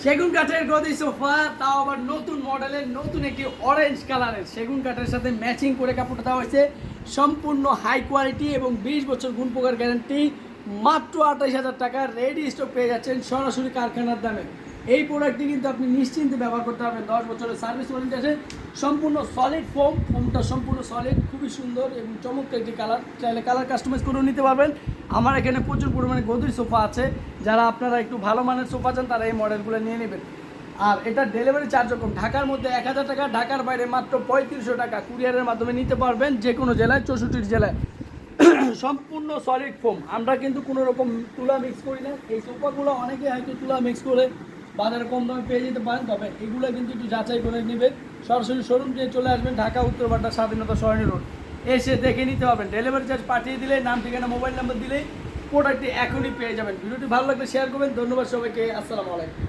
সেগুন কাঠের গদি সোফা, তাও আবার নতুন মডেলের, নতুন একটি অরেঞ্জ কালারের সেগুন কাঠের সাথে ম্যাচিং করে কাপড়টা দেওয়া হয়েছে। সম্পূর্ণ হাই কোয়ালিটি এবং 20 বছর গুণ পোকার গ্যারান্টি। মাত্র 28,000 টাকা রেডি স্টক পেয়ে যাচ্ছেন সরাসরি কারখানার দামে। এই প্রোডাক্টটি কিন্তু আপনি নিশ্চিন্তে ব্যবহার করতে পারবেন। 10 বছরের সার্ভিস ওয়ারেন্টি আছে। সম্পূর্ণ সলিড ফোমটা সম্পূর্ণ সলিড, খুবই সুন্দর এবং চমৎকার একটি কালার। চাইলে কালার কাস্টমাইজ করেও নিতে পারবেন। আমার এখানে প্রচুর পরিমাণে গদির সোফা আছে। যারা আপনারা একটু ভালো মানের সোফা চান তারা এই মডেলগুলো নিয়ে নেবেন। আর এটা ডেলিভারি চার্জ রকম, ঢাকার মধ্যে 1000 টাকা, ঢাকার বাইরে মাত্র 3500 টাকা কুরিয়ারের মাধ্যমে নিতে পারবেন যে কোনো জেলায়, 64 জেলায়। সম্পূর্ণ সলিড ফোম, আমরা কিন্তু কোনো রকম তুলা মিক্স করি না। এই সোফাগুলো অনেকে হয়তো তুলা মিক্স করে বাজারে কম দামে পেয়ে যেতে পারেন, তবে এগুলো কিন্তু একটু যাচাই করে নেবেন। সরাসরি শোরুম দিয়ে চলে আসবেন, ঢাকা উত্তরপাড়া স্বাধীনতা সরণি রোড, এসে দেখে নিতে পারবেন। ডেলিভারি চার্জ পাঠিয়ে দিলে, নাম ঠিকানা মোবাইল নাম্বার দিলেই প্রোডাক্টটি এখনই পেয়ে যাবেন। ভিডিওটি ভালো লাগলে শেয়ার করবেন। ধন্যবাদ সবাইকে, আসসালামু আলাইকুম।